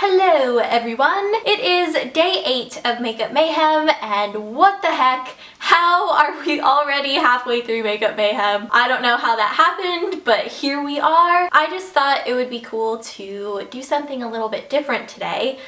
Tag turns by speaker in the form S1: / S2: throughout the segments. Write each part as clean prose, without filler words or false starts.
S1: Hello everyone! It is day 8 of Makeup Mayhem, and what the heck? How are we already halfway through Makeup Mayhem? I don't know how that happened, but here we are. I just thought it would be cool to do something a little bit different today.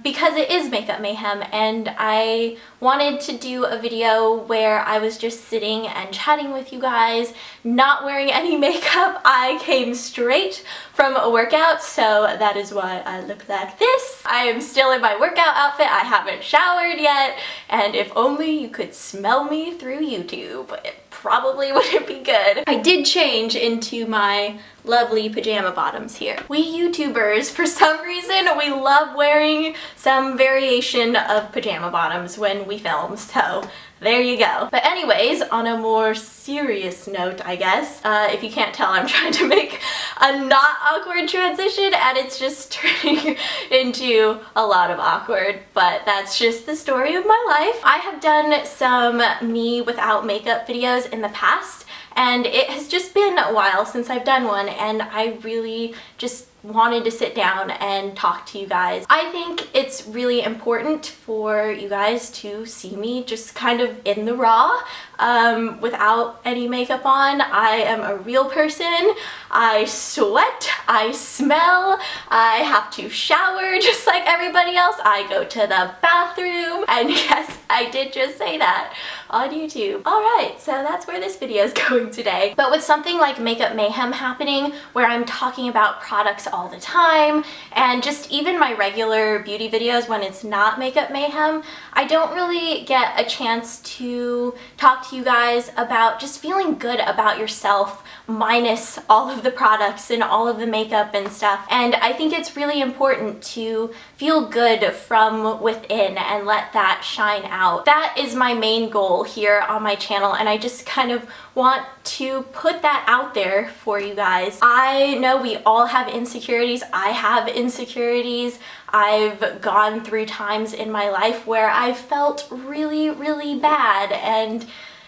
S1: Because it is Makeup Mayhem, and I wanted to do a video where I was just sitting and chatting with you guys, not wearing any makeup. I came straight from a workout, so that is why I look like this. I am still in my workout outfit. I haven't showered yet, and if only you could smell me through YouTube. It probably wouldn't be good. I did change into my lovely pajama bottoms here. We YouTubers, for some reason, we love wearing some variation of pajama bottoms when we film, so there you go. But anyways, on a more serious note, I guess, if you can't tell, I'm trying to make a not awkward transition, and it's just turning into a lot of awkward, but that's just the story of my life. I have done some me without makeup videos in the past, and it has just been a while since I've done one, and I really just wanted to sit down and talk to you guys. I think it's really important for you guys to see me just kind of in the raw, without any makeup on. I am a real person. I sweat, I smell, I have to shower just like everybody else. I go to the bathroom, and yes, I did just say that on YouTube. Alright, so that's where this video is going today. But with something like Makeup Mayhem happening, where I'm talking about products all the time, and just even my regular beauty videos when it's not Makeup Mayhem, I don't really get a chance to talk to you guys about just feeling good about yourself minus all of the products and all of the makeup and stuff. And I think it's really important to feel good from within and let that shine out. That is my main goal here on my channel, and I just kind of want to put that out there for you guys. I know we all have insecurities. I have insecurities. I've gone through times in my life where I've felt really, really bad and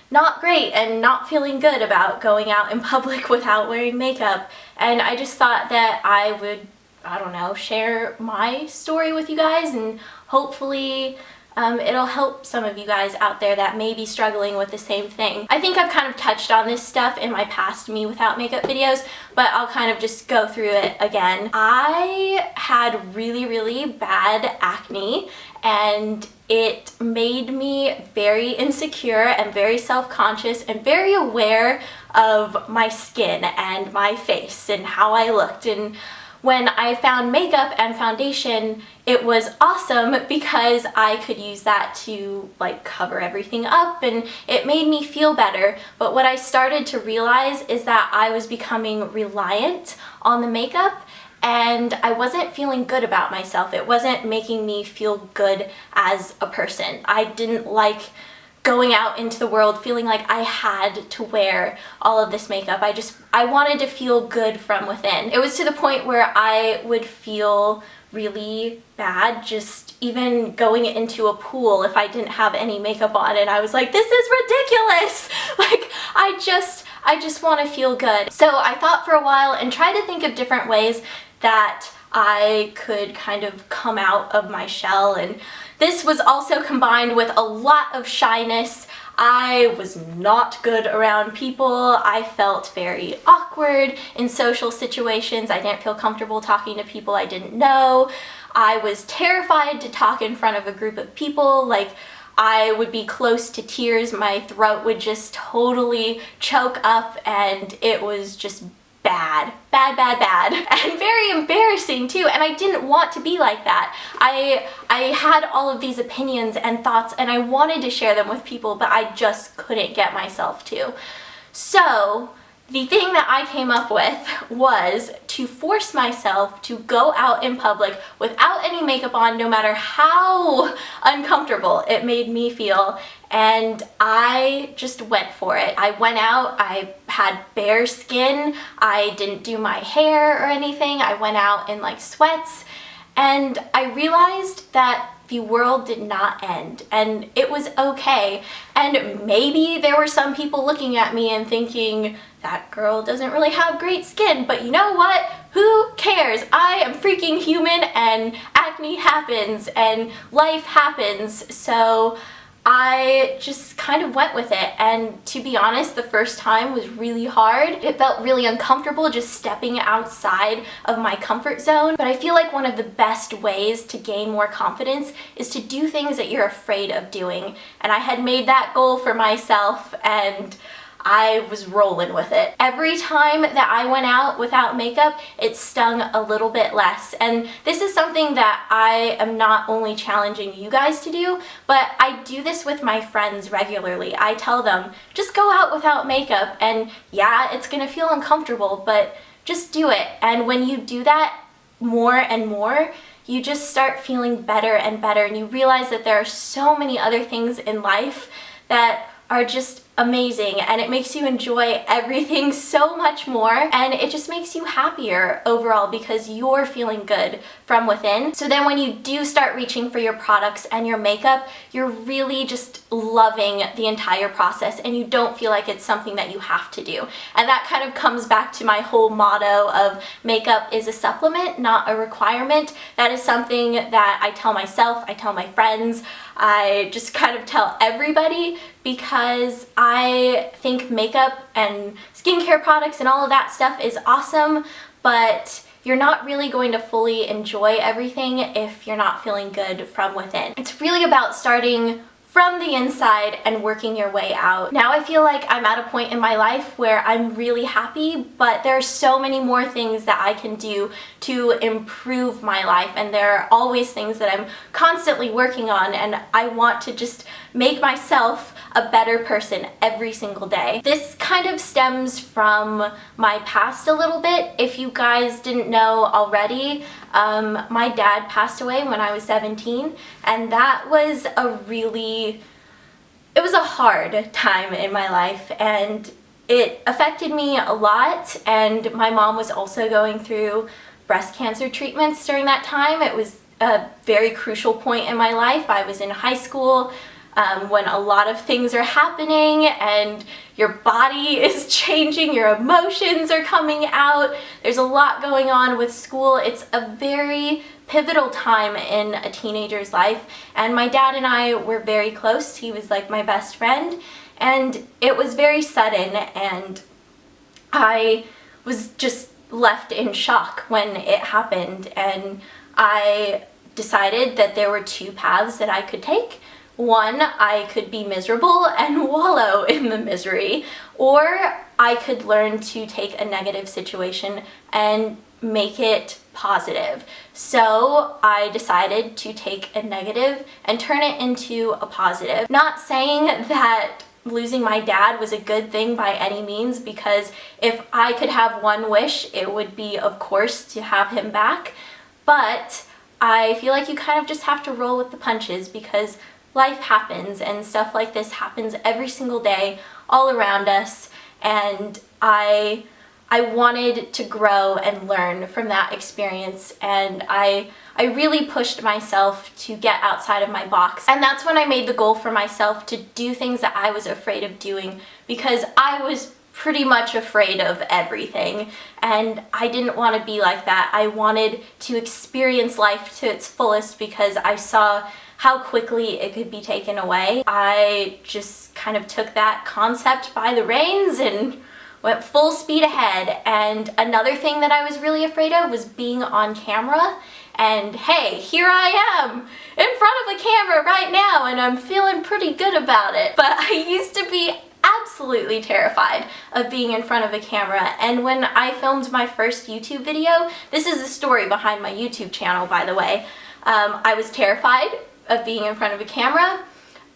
S1: not great and not feeling good about going out in public without wearing makeup. And I just thought that I would, I don't know, share my story with you guys, and hopefully it'll help some of you guys out there that may be struggling with the same thing. I think I've kind of touched on this stuff in my past me without makeup videos, but I'll kind of just go through it again. I had really, really bad acne, and it made me very insecure and very self-conscious and very aware of my skin and my face and how I looked. And when I found makeup and foundation, it was awesome because I could use that to like cover everything up, and it made me feel better. But what I started to realize is that I was becoming reliant on the makeup, and I wasn't feeling good about myself. It wasn't making me feel good as a person. I didn't like going out into the world feeling like I had to wear all of this makeup. I wanted to feel good from within. It was to the point where I would feel really bad just even going into a pool if I didn't have any makeup on, and I was like, this is ridiculous! Like, I just want to feel good. So I thought for a while and tried to think of different ways that I could kind of come out of my shell, and this was also combined with a lot of shyness. I was not good around people. I felt very awkward in social situations. I didn't feel comfortable talking to people I didn't know. I was terrified to talk in front of a group of people. Like, I would be close to tears. My throat would just totally choke up, and it was just bad, and very embarrassing too, and I didn't want to be like that. I had all of these opinions and thoughts, and I wanted to share them with people, but I just couldn't get myself to. So the thing that I came up with was to force myself to go out in public without any makeup on, no matter how uncomfortable it made me feel, and I just went for it. I went out, I had bare skin, I didn't do my hair or anything, I went out in like sweats, and I realized that the world did not end, and it was okay. And maybe there were some people looking at me and thinking, that girl doesn't really have great skin, but you know what? who cares? I am freaking human and acne happens and life happens. So I just kind of went with it, and to be honest, the first time was really hard. It felt really uncomfortable just stepping outside of my comfort zone, but I feel like one of the best ways to gain more confidence is to do things that you're afraid of doing, and I had made that goal for myself, and I was rolling with it. Every time that I went out without makeup, it stung a little bit less. And this is something that I am not only challenging you guys to do, but I do this with my friends regularly. I tell them, just go out without makeup, and yeah, it's gonna feel uncomfortable, but just do it. And when you do that more and more, you just start feeling better and better, and you realize that there are so many other things in life that are just amazing, and it makes you enjoy everything so much more, and it just makes you happier overall because you're feeling good from within. So then when you do start reaching for your products and your makeup, you're really just loving the entire process, and you don't feel like it's something that you have to do. And that kind of comes back to my whole motto of makeup is a supplement, not a requirement. That is something that I tell myself, I tell my friends, I just kind of tell everybody, because I think makeup and skincare products and all of that stuff is awesome, but you're not really going to fully enjoy everything if you're not feeling good from within. It's really about starting from the inside and working your way out. Now I feel like I'm at a point in my life where I'm really happy, but there are so many more things that I can do to improve my life, and there are always things that I'm constantly working on, and I want to just make myself a better person every single day. This kind of stems from my past a little bit. If you guys didn't know already, my dad passed away when I was 17, and that was it was a hard time in my life, and it affected me a lot. And my mom was also going through breast cancer treatments during that time. It was a very crucial point in my life. I was in high school, when a lot of things are happening and your body is changing, your emotions are coming out, there's a lot going on with school. It's a very pivotal time in a teenager's life, and my dad and I were very close. He was like my best friend, and it was very sudden, and I was just left in shock when it happened, and I decided that there were two paths that I could take. One, I could be miserable and wallow in the misery, or I could learn to take a negative situation and make it positive. So I decided to take a negative and turn it into a positive. Not saying that losing my dad was a good thing by any means, because if I could have one wish, it would be, of course, to have him back. But I feel like you kind of just have to roll with the punches, because life happens and stuff like this happens every single day all around us, and I wanted to grow and learn from that experience, and I really pushed myself to get outside of my box. And that's when I made the goal for myself to do things that I was afraid of doing, because I was pretty much afraid of everything, and I didn't want to be like that. I wanted to experience life to its fullest, because I saw how quickly it could be taken away. I just kind of took that concept by the reins and went full speed ahead. And another thing that I was really afraid of was being on camera. And hey, here I am in front of a camera right now, and I'm feeling pretty good about it. But I used to be absolutely terrified of being in front of a camera, and when I filmed my first YouTube video, this is the story behind my YouTube channel, by the way, I was terrified of being in front of a camera.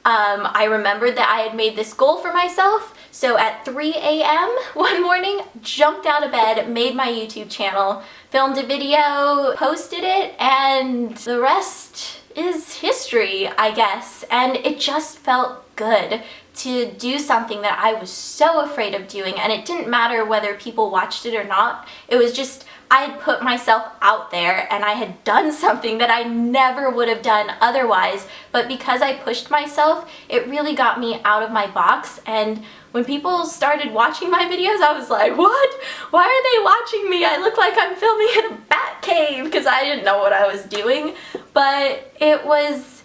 S1: I remembered that I had made this goal for myself, so at 3 a.m. one morning, jumped out of bed, made my YouTube channel, filmed a video, posted it, and the rest is history, I guess. And it just felt good to do something that I was so afraid of doing, and it didn't matter whether people watched it or not. It was just I had put myself out there and I had done something that I never would have done otherwise, but because I pushed myself, it really got me out of my box. And when people started watching my videos, I was like, what? Why are they watching me? I look like I'm filming in a bat cave, because I didn't know what I was doing. But it was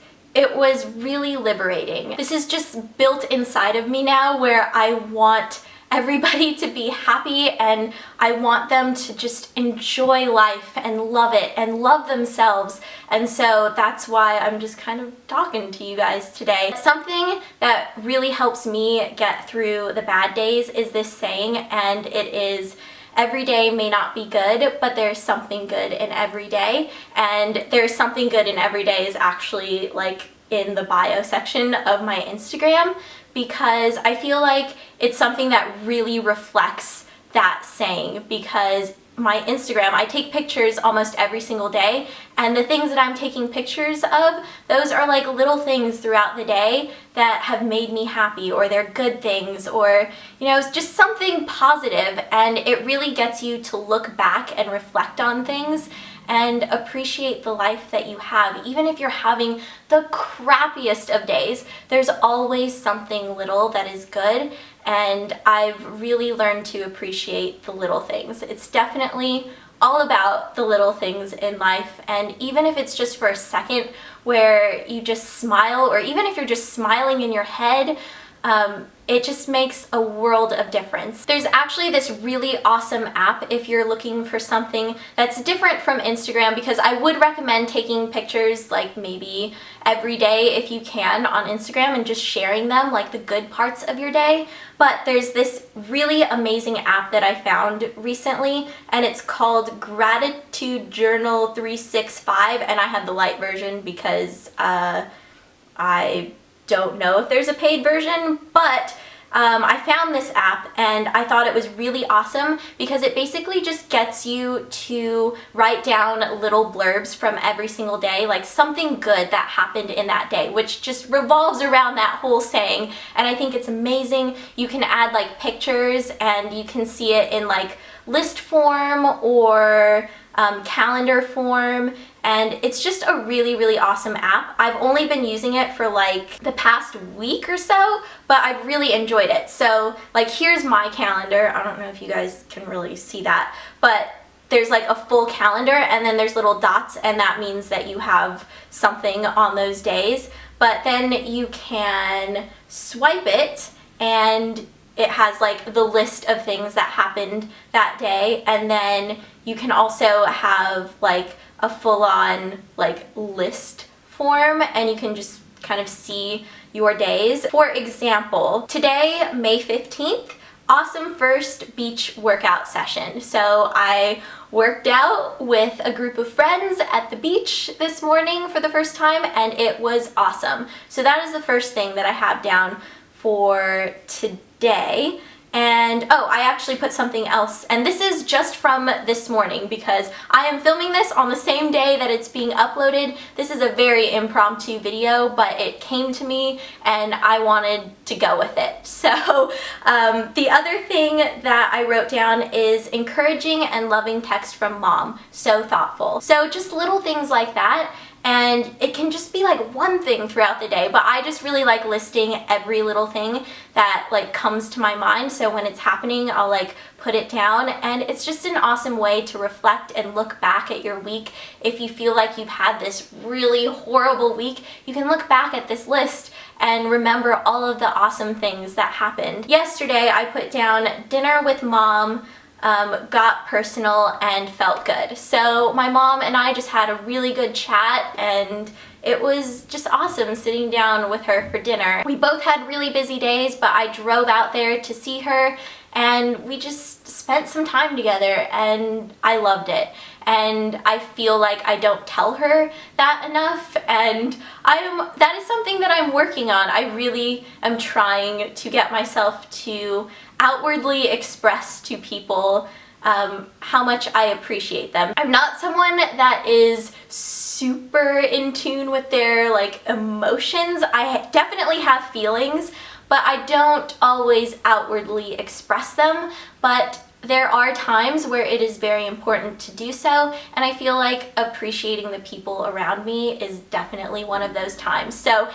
S1: really liberating. This is just built inside of me now, where I want everybody to be happy and I want them to just enjoy life and love it and love themselves. And so that's why I'm just kind of talking to you guys today. Something that really helps me get through the bad days is this saying, and it is, every day may not be good, but there's something good in every day. And there's something good in every day is actually like in the bio section of my Instagram, because I feel like it's something that really reflects that saying. Because my Instagram, I take pictures almost every single day, and the things that I'm taking pictures of, those are like little things throughout the day that have made me happy, or they're good things, or you know, it's just something positive, and it really gets you to look back and reflect on things and appreciate the life that you have. Even if you're having the crappiest of days, there's always something little that is good, and I've really learned to appreciate the little things. It's definitely all about the little things in life, and even if it's just for a second where you just smile, or even if you're just smiling in your head, it just makes a world of difference. There's actually this really awesome app if you're looking for something that's different from Instagram, because I would recommend taking pictures like maybe every day if you can on Instagram and just sharing them, like the good parts of your day. But there's this really amazing app that I found recently, and it's called Gratitude Journal 365, and I have the light version because I don't know if there's a paid version, but I found this app and I thought it was really awesome because it basically just gets you to write down little blurbs from every single day, like something good that happened in that day, which just revolves around that whole saying. And I think it's amazing. You can add like pictures and you can see it in like list form or calendar form, and it's just a really, really awesome app. I've only been using it for like the past week or so, but I've really enjoyed it. So like here's my calendar. I don't know if you guys can really see that, but there's like a full calendar and then there's little dots, and that means that you have something on those days. But then you can swipe it and it has like the list of things that happened that day, and then you can also have like a full-on like list form, and you can just kind of see your days. For example, today, May 15th, awesome first beach workout session. So I worked out with a group of friends at the beach this morning for the first time, and it was awesome. So that is the first thing that I have down for today. And oh, I actually put something else, and this is just from this morning because I am filming this on the same day that it's being uploaded. This is a very impromptu video, but it came to me and I wanted to go with it. So the other thing that I wrote down is encouraging and loving text from mom. So thoughtful. So just little things like that. And it can just be like one thing throughout the day, but I just really like listing every little thing that like comes to my mind. So when it's happening, I'll like put it down, and it's just an awesome way to reflect and look back at your week. If you feel like you've had this really horrible week, you can look back at this list and remember all of the awesome things that happened. Yesterday, I put down dinner with mom, got personal, and felt good. So my mom and I just had a really good chat, and it was just awesome sitting down with her for dinner. We both had really busy days, but I drove out there to see her, and we just spent some time together, and I loved it. And I feel like I don't tell her that enough, and that is something that I'm working on. I really am trying to get myself to outwardly express to people how much I appreciate them. I'm not someone that is super in tune with their like emotions. I definitely have feelings, but I don't always outwardly express them. But there are times where it is very important to do so, and I feel like appreciating the people around me is definitely one of those times. So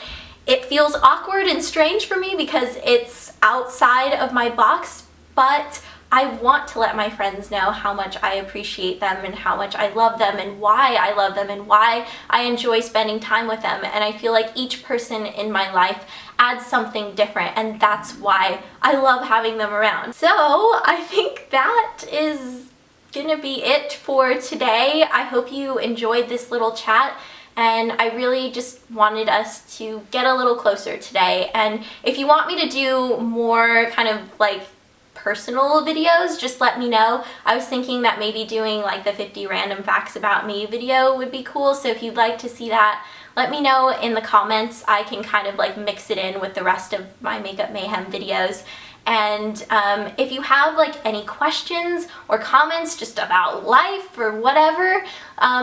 S1: it feels awkward and strange for me because it's outside of my box, but I want to let my friends know how much I appreciate them and how much I love them and why I love them and why I enjoy spending time with them. And I feel like each person in my life adds something different, and that's why I love having them around. So I think that is gonna be it for today. I hope you enjoyed this little chat, and I really just wanted us to get a little closer today. And if you want me to do more kind of like personal videos, just let me know. I was thinking that maybe doing like the 50 random facts about me video would be cool, so if you'd like to see that, let me know in the comments. I can kind of like mix it in with the rest of my Makeup Mayhem videos. And if you have like any questions or comments just about life or whatever,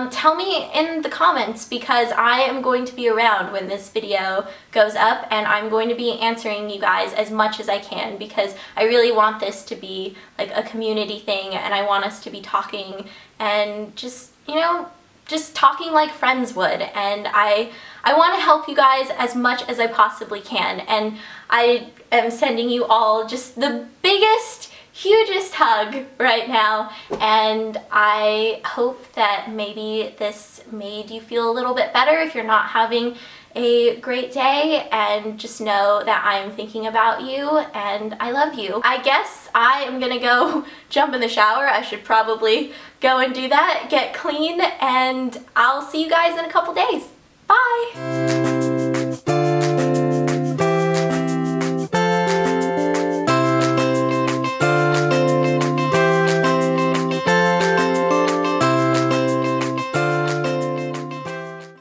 S1: tell me in the comments, because I am going to be around when this video goes up, and I'm going to be answering you guys as much as I can, because I really want this to be like a community thing, and I want us to be talking and just, you know, just talking like friends would. And I want to help you guys as much as I possibly can, and I am sending you all just the biggest, hugest hug right now, and I hope that maybe this made you feel a little bit better if you're not having a great day, and just know that I'm thinking about you and I love you. I guess I am gonna go jump in the shower. I should probably go and do that, get clean, and I'll see you guys in a couple days. Bye!